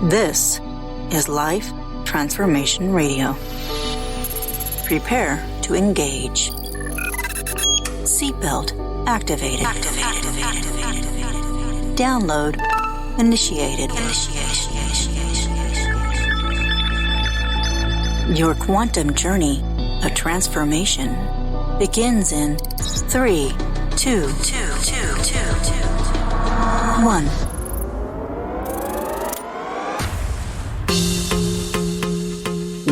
This is Life Transformation Radio. Prepare to engage. Seatbelt activated. Download initiated. Your quantum journey of transformation begins in 3, 2, 1.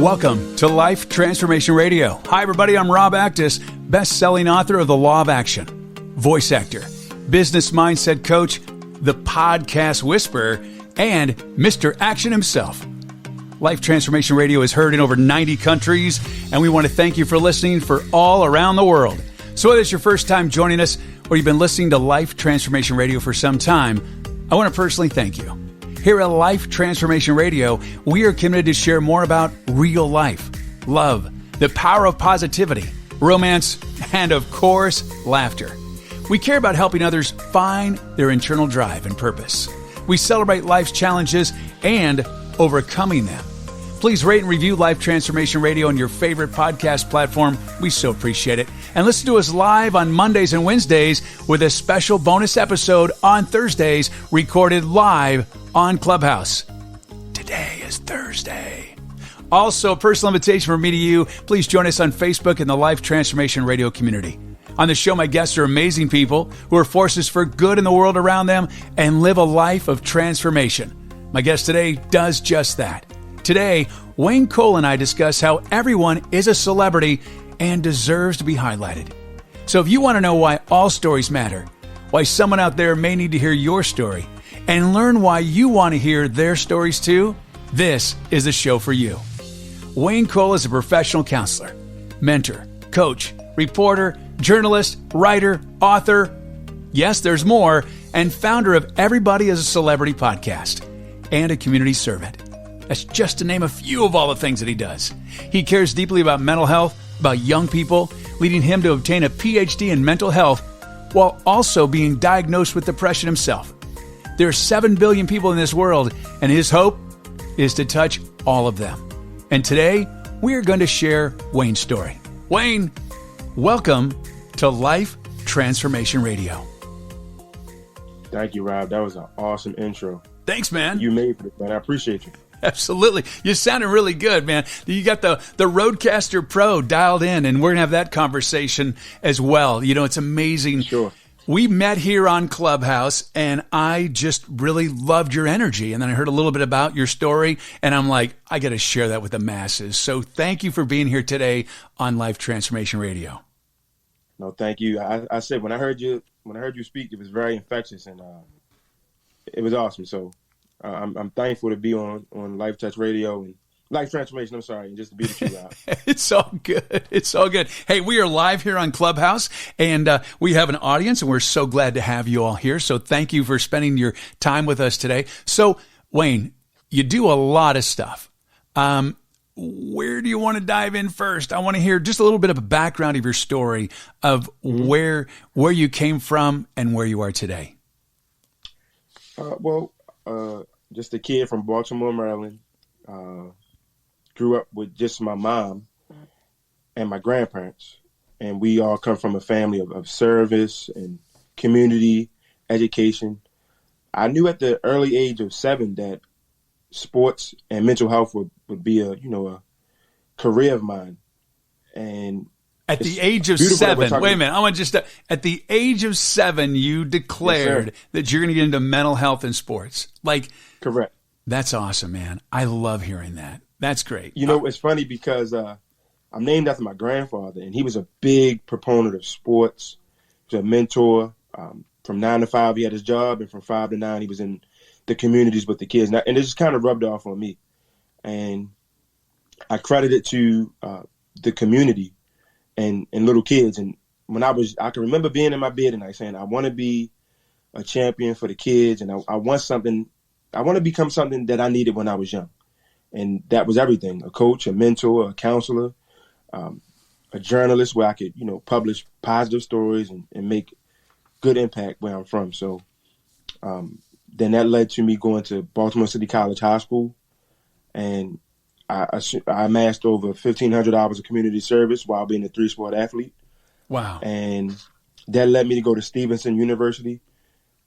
Welcome to Life Transformation Radio. Hi, everybody. I'm Rob Actis, best-selling author of The Law of Action, voice actor, business mindset coach, the podcast whisperer, and Mr. Action himself. Life Transformation Radio is heard in over 90 countries, and we want to thank you for listening for all around the world. So whether it's your first time joining us or you've been listening to Life Transformation Radio for some time, I want to personally thank you. Here at Life Transformation Radio, we are committed to share more about real life, love, the power of positivity, romance, and of course, laughter. We care about helping others find their internal drive and purpose. We celebrate life's challenges and overcoming them. Please rate and review Life Transformation Radio on your favorite podcast platform. We so appreciate it. And listen to us live on Mondays and Wednesdays with a special bonus episode on Thursdays recorded live on Clubhouse. Today is Thursday. Also, a personal invitation from me to you. Please join us on Facebook in the Life Transformation Radio community. On the show, my guests are amazing people who are forces for good in the world around them and live a life of transformation. My guest today does just that. Today, Wayne Cole and I discuss how everyone is a celebrity and deserves to be highlighted. So if you want to know why all stories matter, why someone out there may need to hear your story, and learn why you want to hear their stories too, this is the show for you. Wayne Cole is a professional counselor, mentor, coach, reporter, journalist, writer, author, yes, there's more, and founder of Everybody is a Celebrity podcast, and a community servant. That's just to name a few of all the things that he does. He cares deeply about mental health, about young people, leading him to obtain a Ph.D. in mental health while also being diagnosed with depression himself. There are 7 billion people in this world, and his hope is to touch all of them. And today, we are going to share Wayne's story. Wayne, welcome to Life Transformation Radio. Thank you, Rob. That was an awesome intro. Thanks, man. You made it, man. I appreciate you. Absolutely. You sounded really good, man. You got the Rodecaster Pro dialed in, and we're going to have that conversation as well. You know, it's amazing. Sure. We met here on Clubhouse, and I just really loved your energy. And then I heard a little bit about your story, and I'm like, I got to share that with the masses. So thank you for being here today on Life Transformation Radio. No, thank you. I said when I heard you speak, it was very infectious, and it was awesome. So I'm thankful to be on Life Touch Radio and Life Transformation. I'm sorry, and just to be with you, Rob. It's all good. It's all good. Hey, we are live here on Clubhouse, and we have an audience, and we're so glad to have you all here. So thank you for spending your time with us today. So, Wayne, you do a lot of stuff. Where do you want to dive in first? I want to hear just a little bit of a background of your story of where you came from and where you are today. Just a kid from Baltimore, Maryland. Grew up with just my mom and my grandparents. And we all come from a family of service and community education. I knew at the early age of 7 that sports and mental health would be a career of mine. And at the age of 7, wait a minute, I want just at the age of 7, you declared that you're going to get into mental health and sports. Correct. That's awesome, man. I love hearing that. That's great. You know, it's funny because I'm named after my grandfather, and he was a big proponent of sports. He was a mentor. From 9 to 5, he had his job, and from 5 to 9, he was in the communities with the kids. And it just kind of rubbed off on me. And I credit it to the community and little kids. And when I can remember being in my bed and saying, I want to be a champion for the kids, and I want to become something that I needed when I was young. And that was everything: a coach, a mentor, a counselor, a journalist where I could, publish positive stories and make good impact where I'm from. So Then that led to me going to Baltimore City College High School, and I amassed over 1,500 hours of community service while being a three-sport athlete. Wow. And that led me to go to Stevenson University,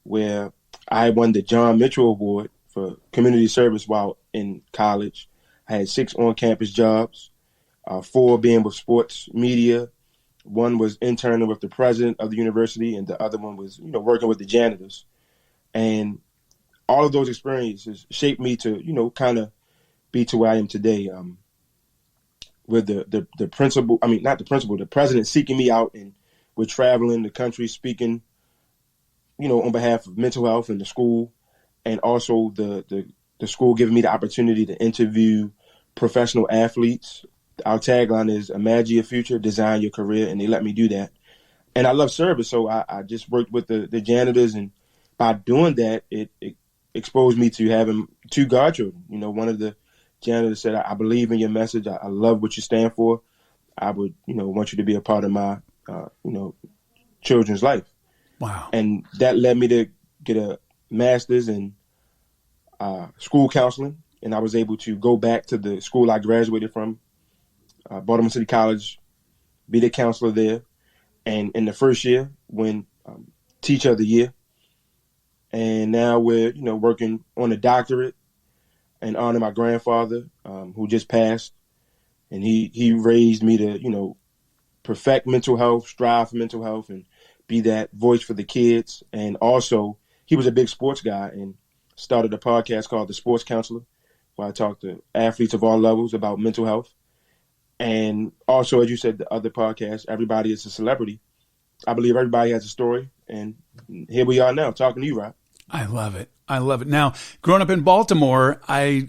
where I won the John Mitchell Award for community service while in college. I had 6 on-campus jobs, 4 being with sports media. One was interning with the president of the university, and the other one was, working with the janitors. And all of those experiences shaped me to, kind of be to where I am today. With the principal, not the principal, the president seeking me out, and we're traveling the country speaking, on behalf of mental health in the school, and also the school giving me the opportunity to interview professional athletes. Our tagline is "Imagine your future, design your career," and they let me do that. And I love service, so I just worked with the janitors, and by doing that, it exposed me to having 2 godchildren. One of the janitors said, "I believe in your message. I love what you stand for. I would, want you to be a part of my, children's life." Wow. And that led me to get a master's in school counseling, and I was able to go back to the school I graduated from, Baltimore City College, be the counselor there, and in the first year, win Teacher of the Year. And now we're, working on a doctorate and honor my grandfather, who just passed, and he raised me to, perfect mental health, strive for mental health, and be that voice for the kids. And also, he was a big sports guy and started a podcast called The Sports Counselor, where I talk to athletes of all levels about mental health. And also, as you said, the other podcast, Everybody is a Celebrity. I believe everybody has a story. And here we are now talking to you, Rob. I love it. I love it. Now, growing up in Baltimore, I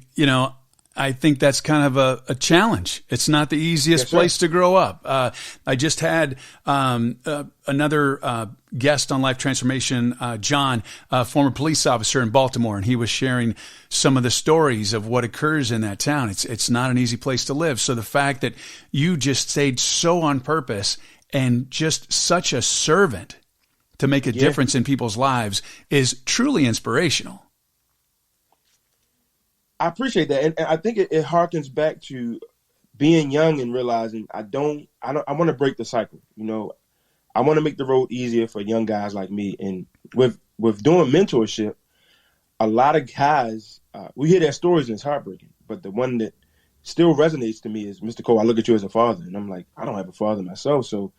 think that's kind of a challenge. It's not the easiest place to grow up. I just had another guest on Life Transformation, John, a former police officer in Baltimore, and he was sharing some of the stories of what occurs in that town. It's not an easy place to live. So the fact that you just stayed so on purpose and just such a servant to make a difference in people's lives is truly inspirational. I appreciate that. And I think it harkens back to being young and realizing I want to break the cycle. I want to make the road easier for young guys like me. And with doing mentorship, a lot of guys, we hear their stories and it's heartbreaking. But the one that still resonates to me is, Mr. Cole, I look at you as a father. And I'm like, I don't have a father myself. So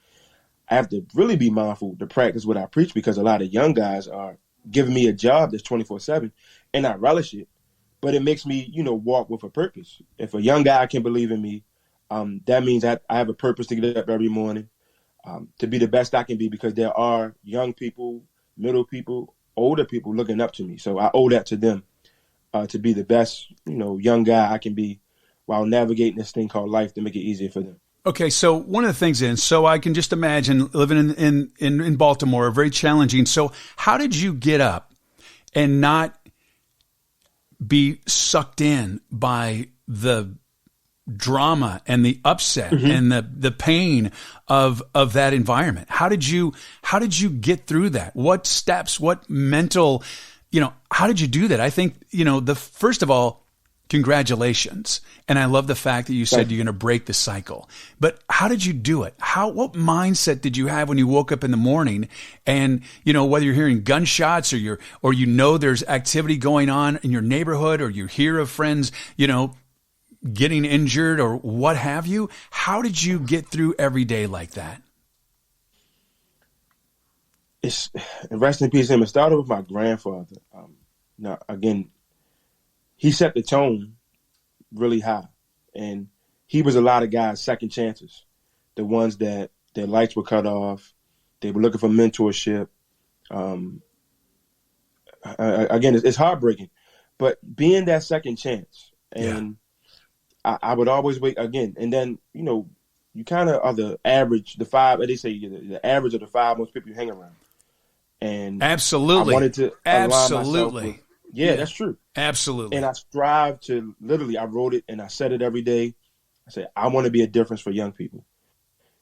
I have to really be mindful to practice what I preach, because a lot of young guys are giving me a job that's 24/7, and I relish it. But it makes me, walk with a purpose. If a young guy can believe in me, that means I have a purpose to get up every morning, to be the best I can be, because there are young people, middle people, older people looking up to me. So I owe that to them, to be the best, young guy I can be while navigating this thing called life to make it easier for them. Okay, so one of the things so I can just imagine living in Baltimore, very challenging. So how did you get up and not be sucked in by the drama and the upset and the pain of that environment? How did you get through that? What steps, what mental, how did you do that? I think, first of all, congratulations. And I love the fact that you said you're going to break the cycle. But how did you do it? What mindset did you have when you woke up in the morning and, whether you're hearing gunshots or there's activity going on in your neighborhood, or you hear of friends, getting injured or what have you? How did you get through every day like that? Rest in peace him. It started with my grandfather. Now, again, he set the tone really high, and he was a lot of guys' second chances, the ones that their lights were cut off. They were looking for mentorship. Again, it's heartbreaking, but being that second chance, and I would always wait again. And then, you kind of are the average, the 5, they say the average of the 5 most people you hang around. And absolutely, I wanted to align myself with, yeah, that's true. Absolutely. And I strive to I wrote it and I said it every day. I said, I want to be a difference for young people.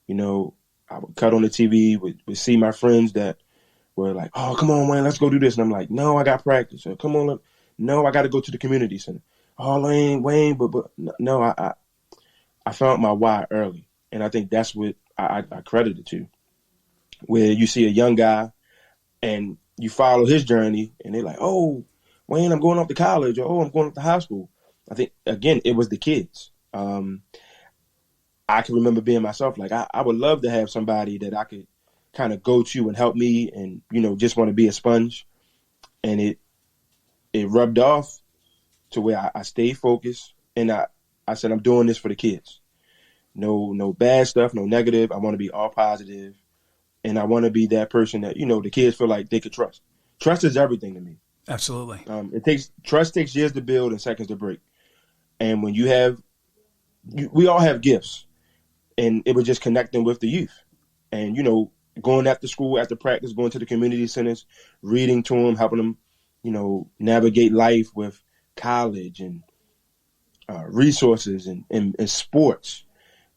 I would cut on the TV, would see my friends that were like, "Oh, come on, Wayne, let's go do this." And I'm like, "No, I got practice." Or, "Come on, no, I got to go to the community center." "Oh, Wayne, but no, I found my why early, and I think that's what I credit it to. Where you see a young guy and you follow his journey, and they're like, "Oh, Wayne, I'm going off to college," or, "Oh, I'm going off to high school." I think again, it was the kids. I can remember being myself. Like I would love to have somebody that I could kind of go to and help me, and just want to be a sponge. And it rubbed off to where I stayed focused, and I said, I'm doing this for the kids. No bad stuff, no negative. I want to be all positive, and I want to be that person that the kids feel like they could trust. Trust is everything to me. Absolutely. Trust takes years to build and seconds to break. And when we all have gifts, and it was just connecting with the youth, and going after school, after practice, going to the community centers, reading to them, helping them, navigate life with college and resources and sports,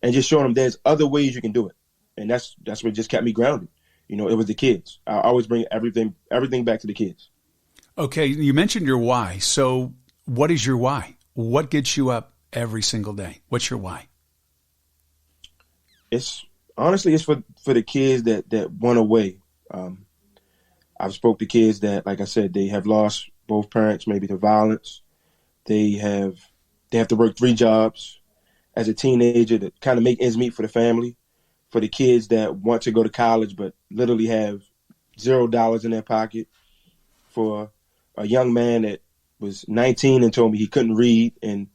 and just showing them there's other ways you can do it. And that's what just kept me grounded. It was the kids. I always bring everything back to the kids. Okay, you mentioned your why. So what is your why? What gets you up every single day? What's your why? It's for the kids that went away. I've spoke to kids that, like I said, they have lost both parents, maybe to violence. They have to work 3 jobs as a teenager to kind of make ends meet for the family. For the kids that want to go to college but literally have $0 in their pocket. For a young man that was 19 and told me he couldn't read, and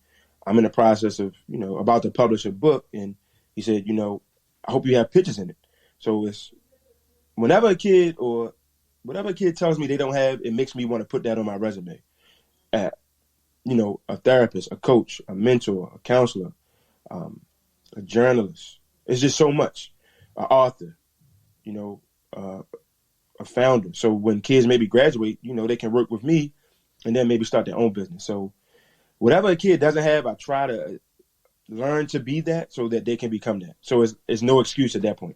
I'm in the process of, about to publish a book, and he said, I hope you have pictures in it. So it's whenever a kid tells me they don't have, it makes me want to put that on my resume. A therapist, a coach, a mentor, a counselor, a journalist. It's just so much. An author, a founder. So when kids maybe graduate, they can work with me and then maybe start their own business. So whatever a kid doesn't have, I try to learn to be that so that they can become that. So it's no excuse at that point.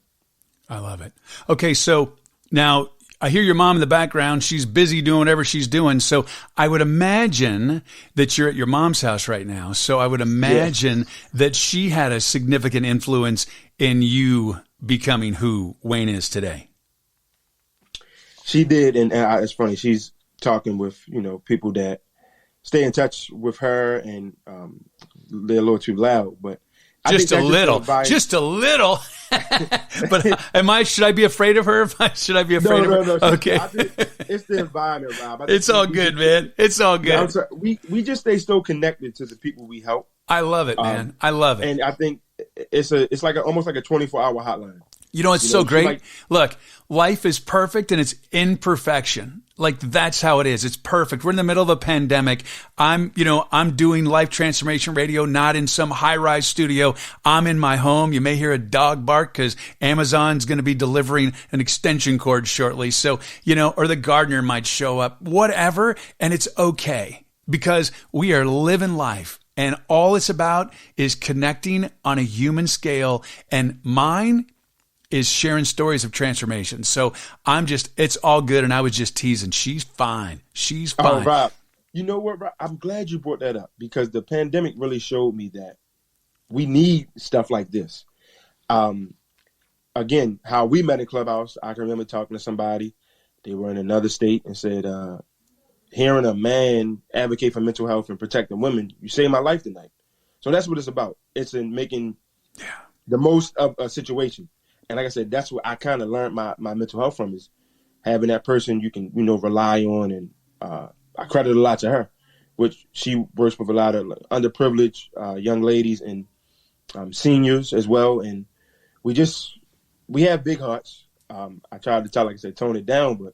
I love it. Okay, so now I hear your mom in the background. She's busy doing whatever she's doing. So I would imagine that you're at your mom's house right now. So I would imagine that she had a significant influence in you becoming who Wayne is today. She did, and it's funny. She's talking with people that stay in touch with her, and they're a little too loud, but just a little. But should I be afraid of her? Should I be afraid of her? No. Okay. It's the environment, Rob. It's all good, man. It's all good. We just stay so connected to the people we help. I love it, man. I love it. And I think it's like almost like a 24-hour hotline. It's so great. Look, life is perfect and it's imperfection. Like that's how it is. It's perfect. We're in the middle of a pandemic. I'm doing life transformation radio, not in some high-rise studio. I'm in my home. You may hear a dog bark because Amazon's going to be delivering an extension cord shortly. So, or the gardener might show up, whatever. And it's okay because we are living life. And all it's about is connecting on a human scale. And mine is sharing stories of transformation. So it's all good. And I was just teasing. She's fine. She's fine. Oh, Rob, you know what, Rob? I'm glad you brought that up because the pandemic really showed me that we need stuff like this. Again, how we met in Clubhouse, I can remember talking to somebody. They were in another state and said, hearing a man advocate for mental health and protecting women, you saved my life tonight. So that's what it's about. It's in making the most of a situation. And like I said, that's what I kind of learned my mental health from, is having that person you can, rely on. And I credit a lot to her, which she works with a lot of underprivileged young ladies and seniors as well. And we have big hearts. I tried to tell, like I said, tone it down, but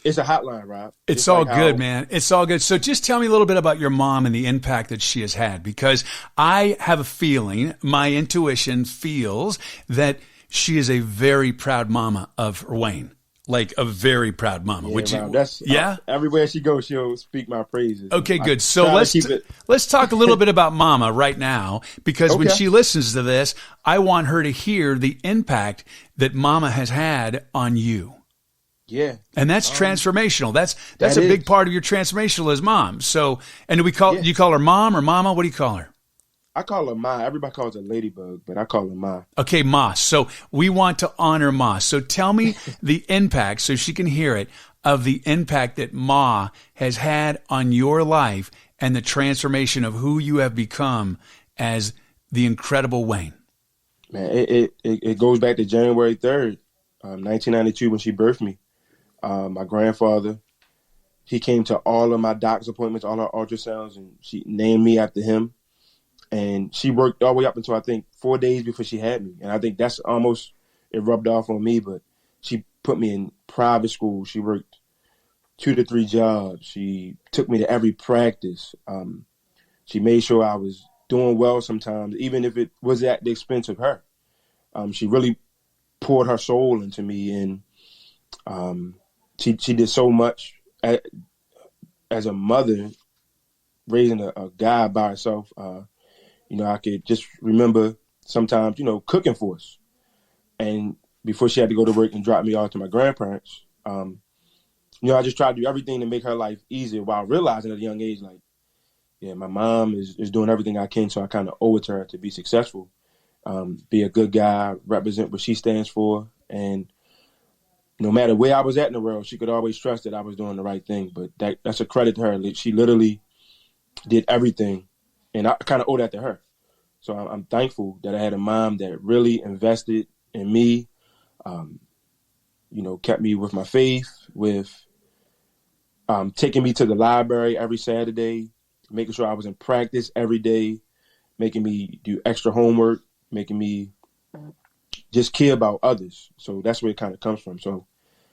it's a hotline, Rob. It's all good, man. It's all good. So just tell me a little bit about your mom and the impact that she has had, because I have a feeling, my intuition feels that she is a very proud mama of Wayne, like a very proud mama. Yeah, everywhere she goes, she'll speak my praises. Okay, good. So let's talk a little bit about mama right now, because when she listens to this, I want her to hear the impact that mama has had on you. Yeah. And that's transformational. That's a is. big part of your transformational as mom. So, and do do you call her mom or mama? What do you call her? I call her Ma. Everybody calls her Ladybug, but I call her Ma. Okay, Ma. So we want to honor Ma. So tell me the impact, so she can hear it, of the impact that Ma has had on your life and the transformation of who you have become as the incredible Wayne. Man, it goes back to January 3rd, 1992, when she birthed me. My grandfather, he came to all of my doctor's appointments, all her ultrasounds, and she named me after him. And she worked all the way up until, I think, 4 days before she had me. And I think that's almost, it rubbed off on me, but she put me in private school. She worked 2 to 3 jobs. She took me to every practice. She made sure I was doing well sometimes, even if it was at the expense of her. She really poured her soul into me, and she did so much as a mother, raising a guy by herself. I could just remember sometimes, cooking for us. And before she had to go to work and drop me off to my grandparents, I just tried to do everything to make her life easier, while realizing at a young age, like, yeah, my mom is doing everything I can, so I kind of owe it to her to be successful, be a good guy, represent what she stands for. And no matter where I was at in the world, she could always trust that I was doing the right thing. But that's a credit to her. She literally did everything, and I kind of owe that to her. So I'm thankful that I had a mom that really invested in me, kept me with my faith, with taking me to the library every Saturday, making sure I was in practice every day, making me do extra homework, making me just care about others. So that's where it kind of comes from. So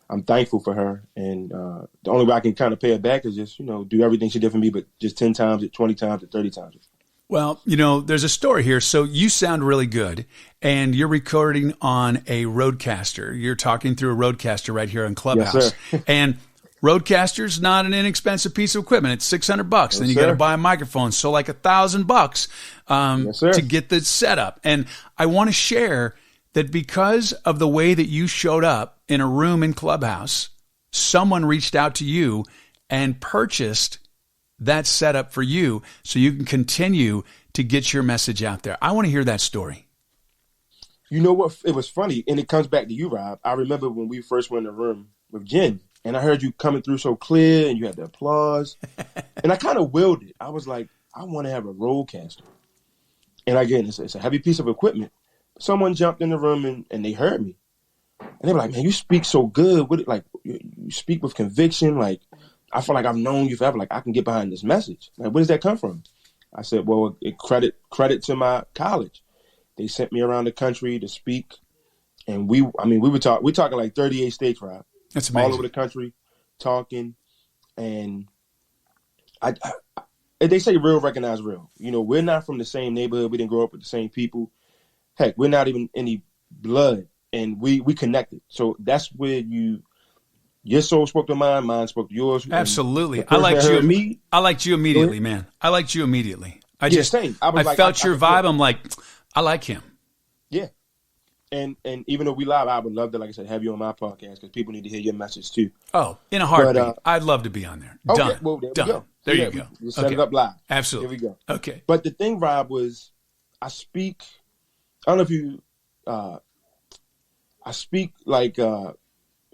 I'm thankful for her. And the only way I can kind of pay her back is just, do everything she did for me, but just 10 times it, 20 times it, 30 times it. Well, there's a story here. So you sound really good, and you're recording on a Rodecaster. You're talking through a Rodecaster right here in Clubhouse. Yes, sir. And Rodecaster's not an inexpensive piece of equipment. It's $600, yes, then you got to buy a microphone. So like $1,000 yes, to get the setup. And I want to share that because of the way that you showed up in a room in Clubhouse, someone reached out to you and purchased that setup for you so you can continue to get your message out there. I want to hear that story. You know what? It was funny, and it comes back to you, Rob. I remember when we first went in the room with Jen, and I heard you coming through so clear, and you had the applause. And I kind of willed it. I was like, I want to have a Rodecaster. And again, it's a heavy piece of equipment. Someone jumped in the room, and they heard me. And they were like, man, you speak so good. You speak with conviction. Like, I feel like I've known you forever. Like, I can get behind this message. Like, where does that come from? I said, well, credit to my college. They sent me around the country to speak. And we're talking like 38 states, Rob. That's amazing. All over the country, talking. And they say real recognize real. We're not from the same neighborhood. We didn't grow up with the same people. Heck, we're not even any blood. And we connected. So that's where your soul spoke to mine, mine spoke to yours. Absolutely. I liked you immediately, man. I liked you immediately. I felt your vibe. I'm like, I like him. Yeah. And even though we live, I would love to, like I said, have you on my podcast because people need to hear your message too. Oh, in a heartbeat. I'd love to be on there. Okay, Done. well, there Done. we go. There you go. We'll set it up live. Absolutely. Here we go. Okay. But the thing, Rob, was I don't know if you, I speak like it's going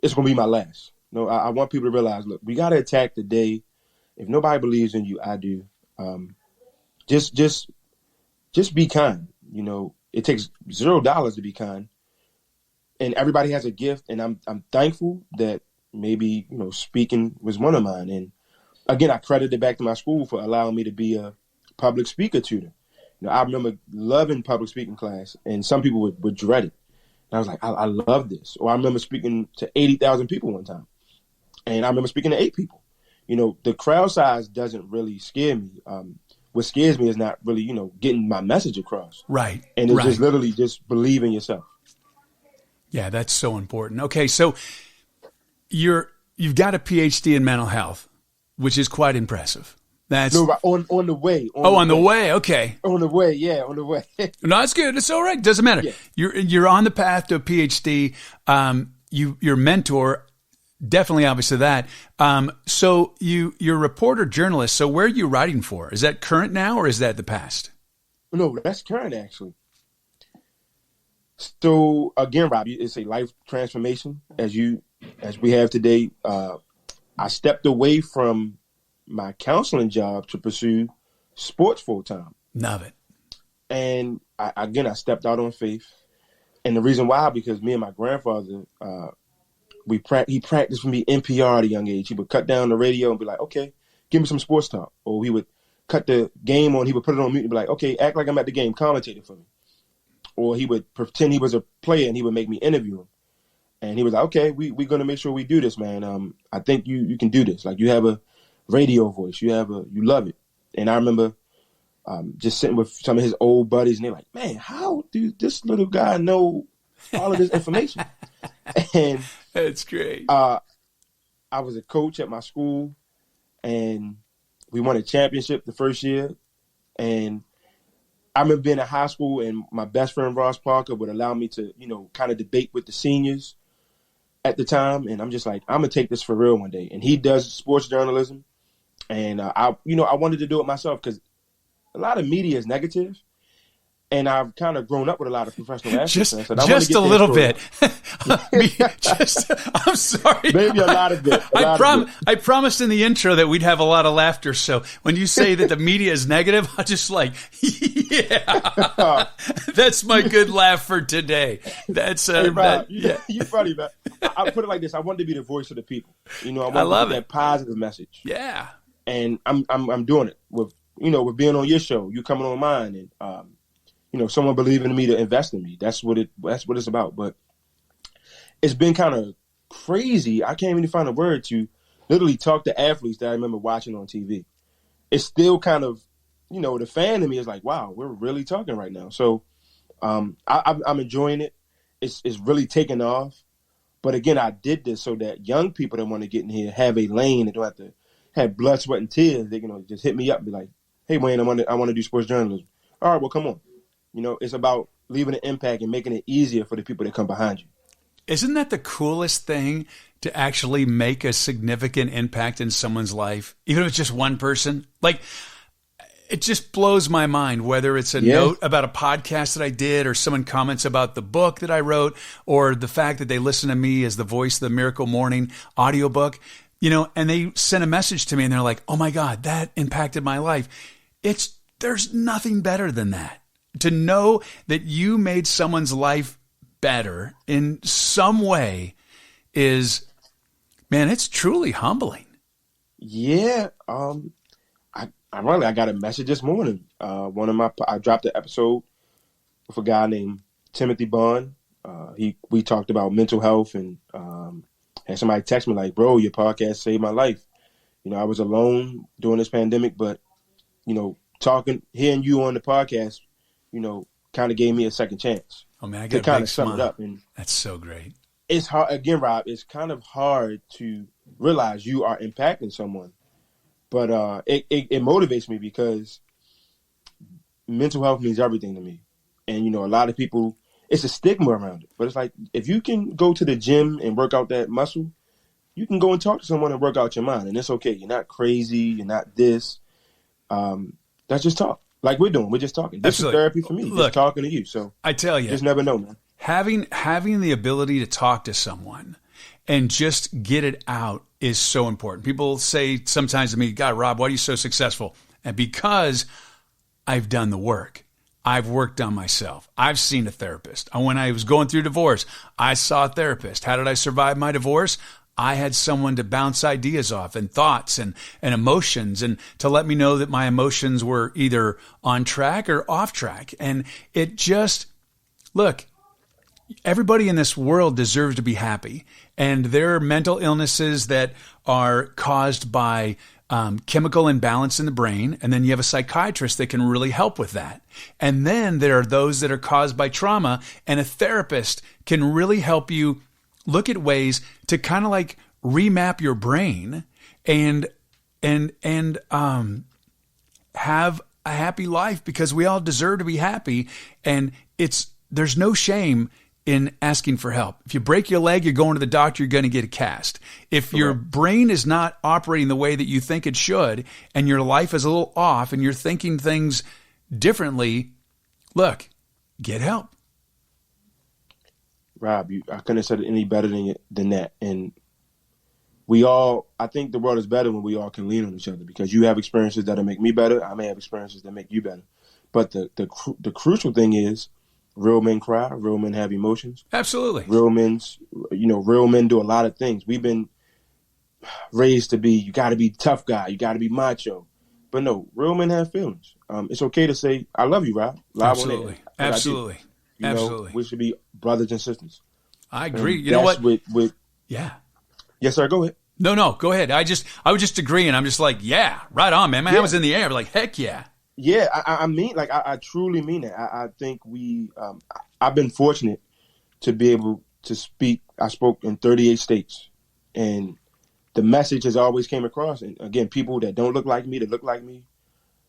to be my last. I want people to realize, look, we got to attack the day. If nobody believes in you, I do. Just be kind. It takes $0 to be kind. And everybody has a gift. And I'm thankful that maybe, speaking was one of mine. And again, I credit it back to my school for allowing me to be a public speaker tutor. I remember loving public speaking class, and some people would dread it. And I was like, I love this. Or I remember speaking to 80,000 people one time. And I remember speaking to 8 people. The crowd size doesn't really scare me. What scares me is not really, getting my message across. Right. And it's just literally just believe in yourself. Yeah, that's so important. Okay, so you've got a Ph.D. in mental health, which is quite impressive. That's on the way. On the way. Okay. On the way. Yeah, on the way. No, that's good. It's all right. Doesn't matter. Yeah. You're on the path to a PhD. Your mentor Definitely, obviously that. So you're a reporter journalist. So where are you writing for? Is that current now or is that the past? No, that's current actually. So again, Rob, it's a life transformation as we have today. I stepped away from my counseling job to pursue sports full time. Love it. And I stepped out on faith. And the reason why, because me and my grandfather, he practiced for me NPR at a young age. He would cut down the radio and be like, okay, give me some sports talk. Or he would cut the game on, he would put it on mute and be like, okay, act like I'm at the game, commentate it for me. Or he would pretend he was a player and he would make me interview him. And he was like, okay, we're going to make sure we do this, man. I think you can do this. Like, you have a radio voice. You love it. And I remember just sitting with some of his old buddies, and they're like, man, how do this little guy know all of this information? And that's great. I was a coach at my school, and we won a championship the first year. And I remember being in high school, and my best friend, Ross Parker, would allow me to, kind of debate with the seniors at the time. And I'm just like, I'm going to take this for real one day. And he does sports journalism. And I wanted to do it myself because a lot of media is negative. And I've kind of grown up with a lot of professional athletes. Just a little bit. I'm sorry. Maybe a lot of bit. I promised in the intro that we'd have a lot of laughter. So when you say that the media is negative, I'm just like, yeah, that's my good laugh for today. That's hey, Rob, you're funny, man. I put it like this: I wanted to be the voice of the people. I love that positive message. Yeah, and I'm doing it with being on your show, you coming on mine, and someone believing in me to invest in me. That's what it's about. But it's been kind of crazy. I can't even find a word to literally talk to athletes that I remember watching on TV. It's still kind of, the fan in me is like, wow, we're really talking right now. So I'm enjoying it. It's really taking off. But again, I did this so that young people that want to get in here have a lane and don't have to have blood, sweat, and tears. They can just hit me up and be like, hey, Wayne, I want to do sports journalism. All right, well, come on. It's about leaving an impact and making it easier for the people that come behind you. Isn't that the coolest thing, to actually make a significant impact in someone's life, even if it's just one person? Like, it just blows my mind, whether it's a note about a podcast that I did, or someone comments about the book that I wrote, or the fact that they listen to me as the voice of the Miracle Morning audiobook, and they send a message to me and they're like, oh my God, that impacted my life. There's nothing better than that. To know that you made someone's life better in some way is, man, it's truly humbling. Yeah. I got a message this morning. I dropped an episode with a guy named Timothy Bond. We talked about mental health, and had somebody text me like, bro, your podcast saved my life. I was alone during this pandemic, but, hearing you on the podcast, kind of gave me a second chance. Oh man, I got to kind of sum it up. And that's so great. It's hard again, Rob. It's kind of hard to realize you are impacting someone, but it motivates me because mental health means everything to me. And a lot of people, it's a stigma around it. But it's like, if you can go to the gym and work out that muscle, you can go and talk to someone and work out your mind, and it's okay. You're not crazy. You're not this. That's just talk. Like we're doing. We're just talking. This Absolutely. is therapy for me. Look, just talking to you. So I tell you, just never know, man. Having the ability to talk to someone and just get it out is so important. People say sometimes to me, God, Rob, why are you so successful? And because I've done the work. I've worked on myself. I've seen a therapist. When I was going through divorce, I saw a therapist. How did I survive my divorce? I had someone to bounce ideas off, and thoughts and emotions, and to let me know that my emotions were either on track or off track. And it just, look, everybody in this world deserves to be happy. And there are mental illnesses that are caused by chemical imbalance in the brain. And then you have a psychiatrist that can really help with that. And then there are those that are caused by trauma, and a therapist can really help you look at ways to kind of like remap your brain and have a happy life, because we all deserve to be happy. And there's no shame in asking for help. If you break your leg, you're going to the doctor, you're going to get a cast. If your brain is not operating the way that you think it should, and your life is a little off, and you're thinking things differently, look, get help. Rob, I couldn't have said it any better than that. And I think the world is better when we all can lean on each other, because you have experiences that'll make me better. I may have experiences that make you better. But the crucial thing is, real men cry, real men have emotions. Absolutely. Real men do a lot of things. We've been raised to be, you got to be tough guy, you got to be macho. But no, real men have feelings. It's okay to say, I love you, Rob. Absolutely. Absolutely. Absolutely. We should be brothers and sisters. I agree. You know what? Yeah. Yes, sir. Go ahead. No, go ahead. I was just agreeing. I'm just like, yeah, right on, man. My hand was in the air. Like, heck yeah. Yeah, I mean, like, I truly mean it. I think I've been fortunate to be able to speak. I spoke in 38 states, and the message has always came across. And again, people that don't look like me, that look like me,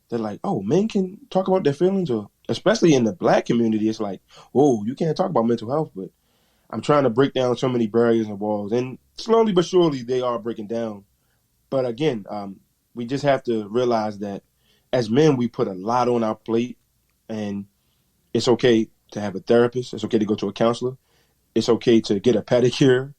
they're like, oh, men can talk about their feelings, or especially in the Black community, it's like, whoa, you can't talk about mental health. But I'm trying to break down so many barriers and walls, and slowly but surely they are breaking down. But again, we just have to realize that as men, we put a lot on our plate, and it's okay to have a therapist. It's okay to go to a counselor. It's okay to get a pedicure.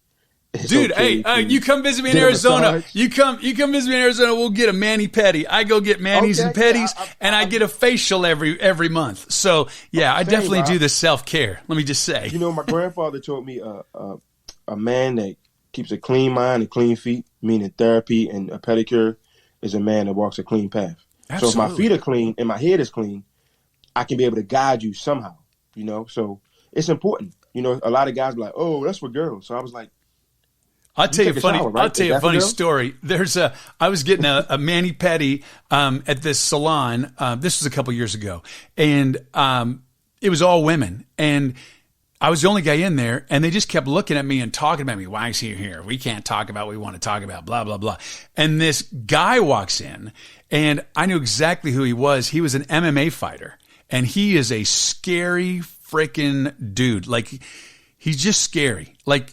Dude, hey, you come visit me in Arizona. You come visit me in Arizona. We'll get a mani-pedi. I go get manis and pedis, and I get a facial every month. So yeah, I definitely do the self-care. Let me just say. You know, my grandfather told me a man that keeps a clean mind and clean feet, meaning therapy and a pedicure, is a man that walks a clean path. Absolutely. So if my feet are clean and my head is clean, I can be able to guide you somehow. You know, so it's important. You know, a lot of guys be like, "Oh, that's for girls." So I was like, I'll tell you a funny story. I was getting a mani-pedi at this salon. This was a couple years ago, and it was all women, and I was the only guy in there, and they just kept looking at me and talking about me. Why is he here? We can't talk about what we want to talk about, blah, blah, blah. And this guy walks in, and I knew exactly who he was. He was an MMA fighter, and he is a scary freaking dude. Like, he's just scary. Like,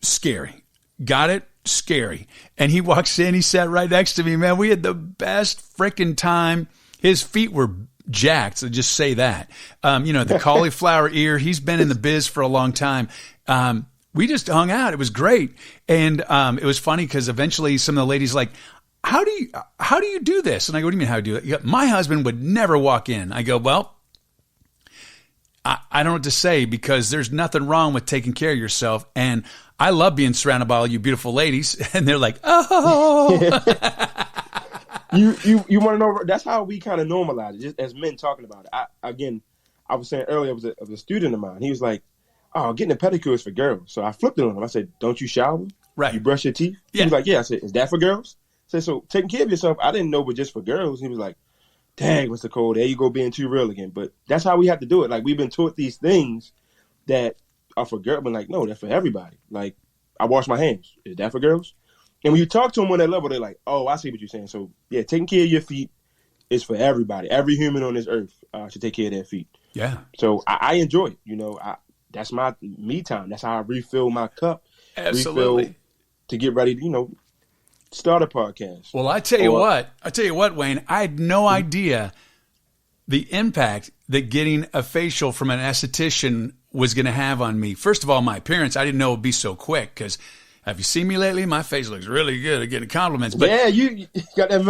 scary. Got it? Scary. And he walks in, he sat right next to me, man. We had the best freaking time. His feet were jacked, so just say that. The cauliflower ear, he's been in the biz for a long time. We just hung out. It was great. And it was funny because eventually some of the ladies like, how do you do this? And I go, what do you mean how do you do it? My husband would never walk in. I go, well, I don't know what to say, because there's nothing wrong with taking care of yourself. And I love being surrounded by all you beautiful ladies. And they're like, oh. You want to know? That's how we kind of normalize it, just as men talking about it. I was saying earlier, I was a student of mine. He was like, "Oh, getting a pedicure is for girls." So I flipped it on him. I said, "Don't you shower? Right? You brush your teeth?" Yeah. He was like, "Yeah." I said, "Is that for girls?" I said, "So taking care of yourself, I didn't know, but just for girls." He was like, "Dang, Mr. Cole, there you go being too real again." But that's how we have to do it. Like, we've been taught these things that are for girls, but like, no, that's for everybody. Like, I wash my hands. Is that for girls? And when you talk to them on that level, they're like, oh, I see what you're saying. So, yeah, taking care of your feet is for everybody. Every human on this earth should take care of their feet. Yeah. So I enjoy it. You know, that's my me time. That's how I refill my cup. Absolutely. Refill to get ready to, start a podcast. Well, I tell you what, Wayne, I had no idea the impact that getting a facial from an esthetician was going to have on me. First of all, my appearance, I didn't know it would be so quick, because have you seen me lately? My face looks really good at getting compliments. But yeah, you got that $1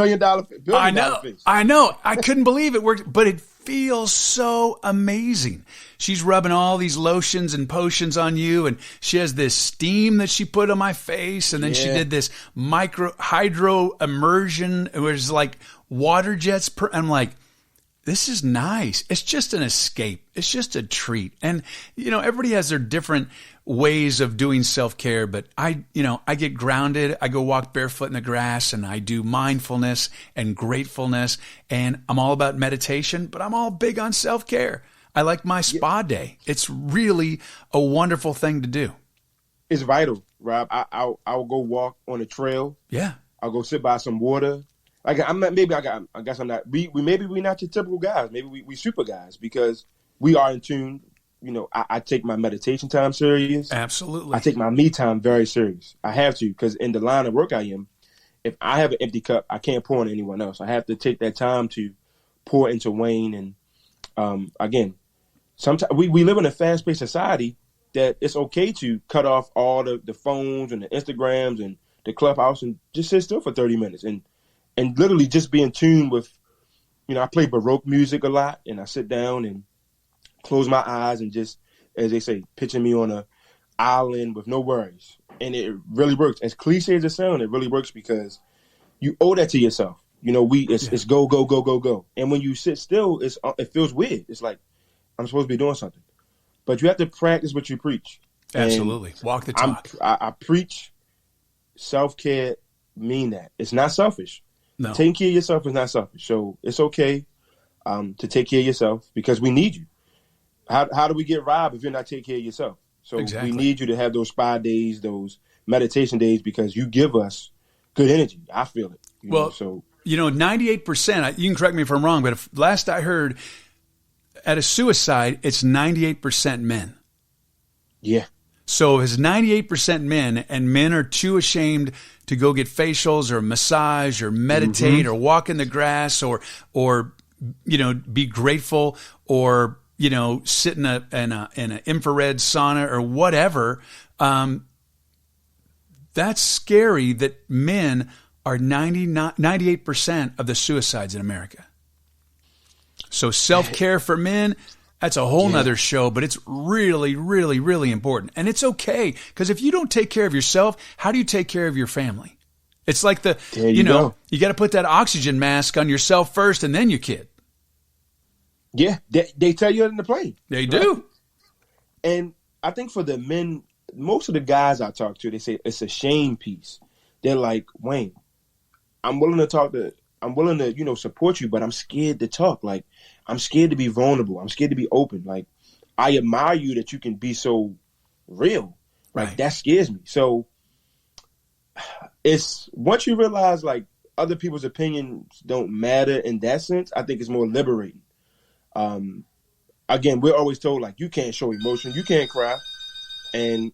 billion face. I know. I couldn't believe it worked, but it feels so amazing. She's rubbing all these lotions and potions on you, and she has this steam that she put on my face, and then she did this hydro immersion, which is like water jets. I'm like, this is nice. It's just an escape. It's just a treat. And, everybody has their different ways of doing self-care, but I get grounded. I go walk barefoot in the grass, and I do mindfulness and gratefulness, and I'm all about meditation, but I'm all big on self-care. I like my spa day. It's really a wonderful thing to do. It's vital, Rob. I'll go walk on a trail. Yeah. I'll go sit by some water. I guess I'm not. We're not your typical guys. Maybe we super guys, because we are in tune I take my meditation time serious. Absolutely. I take my me time very serious. I have to, because in the line of work I am, if I have an empty cup, I can't pour on anyone else. I have to take that time to pour into Wayne. And again, sometimes we live in a fast-paced society that it's okay to cut off all the phones and the Instagrams and the Clubhouse and just sit still for 30 minutes and literally just be in tune with, I play Baroque music a lot, and I sit down and close my eyes and just, as they say, picture me on a island with no worries. And it really works. As cliche as it sounds, it really works because you owe that to yourself. It's go, go, go, go, go. And when you sit still, it feels weird. It's like I'm supposed to be doing something. But you have to practice what you preach. Absolutely. Walk the talk. I preach self-care, mean that. It's not selfish. No. Taking care of yourself is not selfish. So it's okay to take care of yourself because we need you. How do we get robbed if you're not taking care of yourself? So exactly. We need you to have those spa days, those meditation days, because you give us good energy. I feel it. 98%, you can correct me if I'm wrong, but last I heard, at a suicide, it's 98% men. Yeah. So it's 98% men, and men are too ashamed to go get facials or massage or meditate or walk in the grass or be grateful or sit in an infrared sauna or whatever. That's scary that men are 98% of the suicides in America. So self-care for men, that's a whole nother show, but it's really, really, really important. And it's okay, because if you don't take care of yourself, how do you take care of your family? It's like you got to put that oxygen mask on yourself first and then your kid. Yeah, they tell you in the plane. They do. And I think for the men, most of the guys I talk to, they say it's a shame piece. They're like, Wayne, I'm willing to support you, but I'm scared to talk. Like, I'm scared to be vulnerable. I'm scared to be open. Like, I admire you that you can be so real. Like, that scares me. So it's once you realize like other people's opinions don't matter in that sense, I think it's more liberating. Again, we're always told like you can't show emotion, you can't cry, and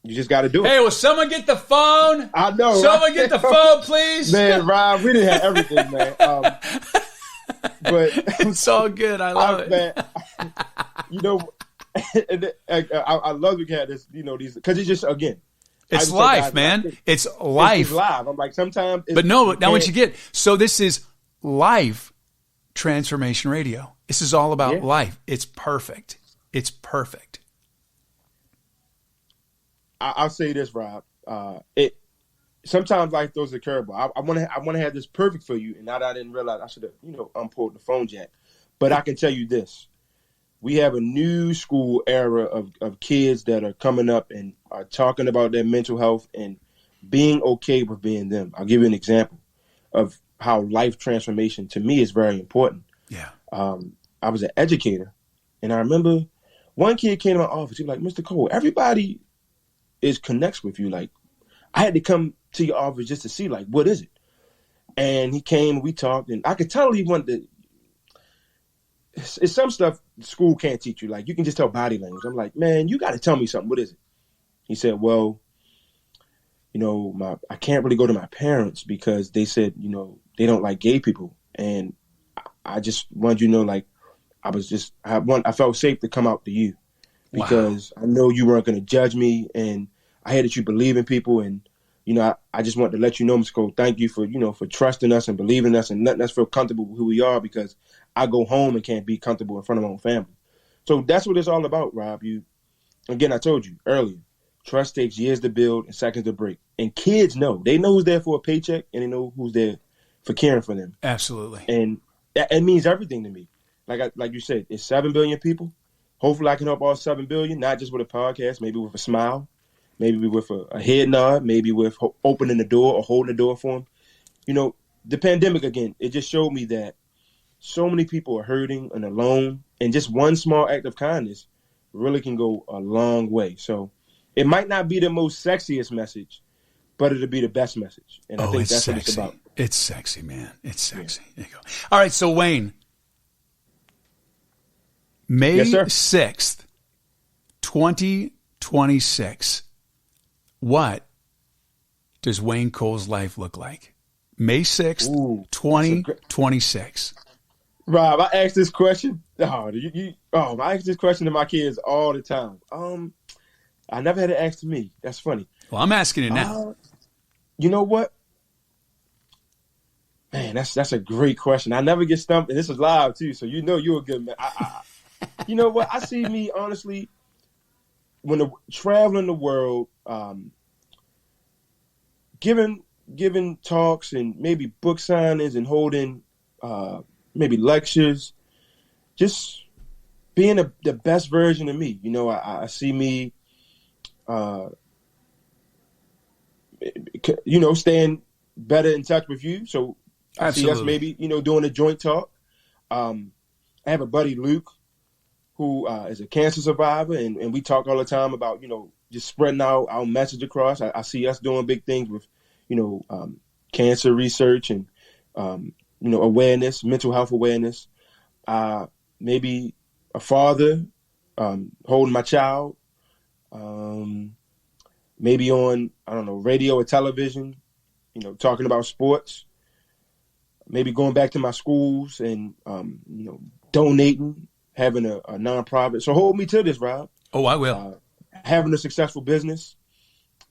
you just got to do it. Hey, will someone get the phone? I know. Someone get the phone, please. Man, Rob, we didn't have everything, man. But it's all good. I love it. Man, I love we had this. These because it's just it's life, man. It's life. It's live. I'm like sometimes. But no, now what you get. So this is life transformation radio. This is all about life. It's perfect. It's perfect. I'll say this, Rob. Sometimes life throws a curveball. I want to have this perfect for you, and now that I didn't realize I should have unpulled the phone jack. But I can tell you this: we have a new school era of kids that are coming up and are talking about their mental health and being okay with being them. I'll give you an example of how life transformation to me is very important. Yeah. I was an educator, and I remember one kid came to my office. He was like, Mr. Cole, everybody connects with you. Like, I had to come to your office just to see, like, what is it? And he came, we talked, and I could tell he wanted to. It's some stuff school can't teach you. Like, you can just tell body language. I'm like, man, you got to tell me something. What is it? He said, well, I can't really go to my parents because they said, they don't like gay people. And I just wanted you to know, like, I felt safe to come out to you because I know you weren't going to judge me. And I heard that you believe in people. And, I just want to let you know, Mr. Cole, thank you for, for trusting us and believing us and letting us feel comfortable with who we are, because I go home and can't be comfortable in front of my own family. So that's what it's all about, Rob. Again, I told you earlier, trust takes years to build and seconds to break. And kids know. They know who's there for a paycheck and they know who's there for caring for them. Absolutely. And it means everything to me. Like you said, it's 7 billion people. Hopefully I can help all 7 billion, not just with a podcast, maybe with a smile, maybe with a head nod, maybe with opening the door or holding the door for them. The pandemic, again, it just showed me that so many people are hurting and alone, and just one small act of kindness really can go a long way. So it might not be the most sexiest message, but it'll be the best message. And I think that's sexy. What it's about. It's sexy, man. It's sexy. Yeah. There you go. All right, so Wayne, May Yes, sir. 6th, 2026. What does Wayne Cole's life look like? May 6th, Ooh, 2026. Rob, I ask this question. I ask this question to my kids all the time. I never had it asked to me. That's funny. Well, I'm asking it now. You know what? Man, that's a great question. I never get stumped, and this is live too, so you're a good man. You know what? I see me honestly when traveling the world, giving talks and maybe book signings and holding maybe lectures, just being the best version of me. You know, I see me, staying better in touch with you. So I see us maybe, doing a joint talk. I have a buddy, Luke, who is a cancer survivor, and we talk all the time about, just spreading our message across. I see us doing big things with, cancer research and, awareness, mental health awareness. Maybe a father holding my child, maybe on, radio or television, talking about sports, maybe going back to my schools and, donating, having a nonprofit. So hold me to this, Rob. Oh, I will. Having a successful business.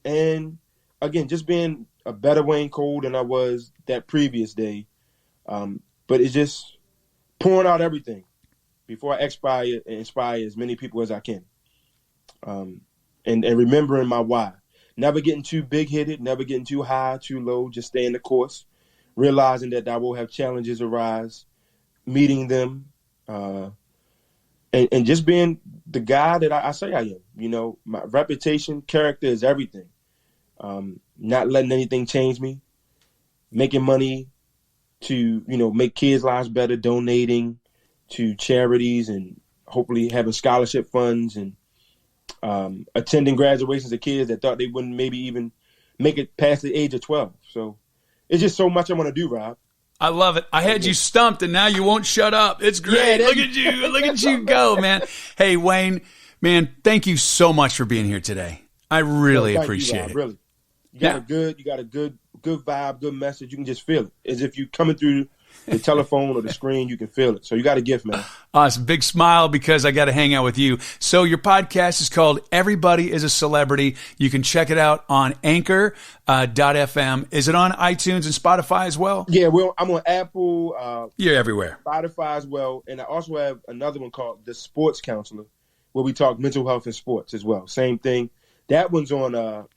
And again, just being a better Wayne Cole than I was that previous day. But it's just pouring out everything before I inspire as many people as I can. And remembering my why. Never getting too big-headed, never getting too high, too low, just staying the course. Realizing that I will have challenges arise, meeting them, and just being the guy that I say I am. My reputation, character is everything. Not letting anything change me, making money to, make kids' lives better, donating to charities and hopefully having scholarship funds and attending graduations of kids that thought they wouldn't maybe even make it past the age of 12. So it's just so much I want to do, Rob. I love it. I had you stumped, and now you won't shut up. It's great. Yeah, Look at you go, man. Hey, Wayne, man, thank you so much for being here today. I really appreciate it. Really, you got a good vibe, good message. You can just feel it, as if you're coming through the telephone or the screen. You can feel it. So you got a gift, man. Awesome. Big smile because I got to hang out with you. So your podcast is called Everybody is a Celebrity. You can check it out on Anchor.fm. Is it on iTunes and Spotify as well? Yeah, I'm on Apple. You're everywhere. Spotify as well. And I also have another one called The Sports Counselor, where we talk mental health and sports as well. Same thing. That one's on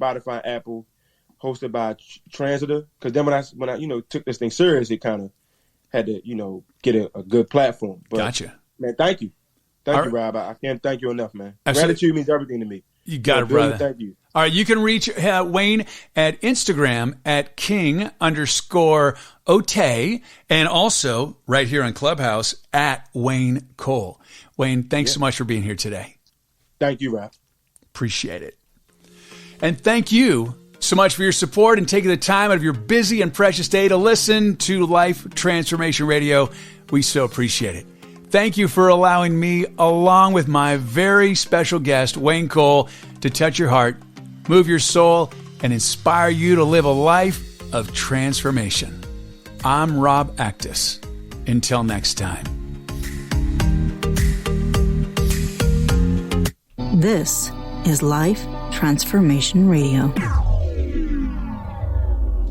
Spotify, Apple, hosted by Transitor. Because then when I took this thing serious, it kind of had to get a good platform. But, gotcha, man. Thank you, right. Rob. I can't thank you enough, man. Absolutely. Gratitude means everything to me. You got it, brother. Thank you. All right, you can reach Wayne at Instagram at king_Otay, and also right here on Clubhouse at Wayne Cole. Wayne, thanks so much for being here today. Thank you, Rob. Appreciate it. And thank you so much for your support and taking the time out of your busy and precious day to listen to Life Transformation Radio. We so appreciate it. Thank you for allowing me, along with my very special guest, Wayne Cole, to touch your heart, move your soul, and inspire you to live a life of transformation. I'm Rob Actis. Until next time. This is Life Transformation Radio.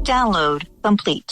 Download complete.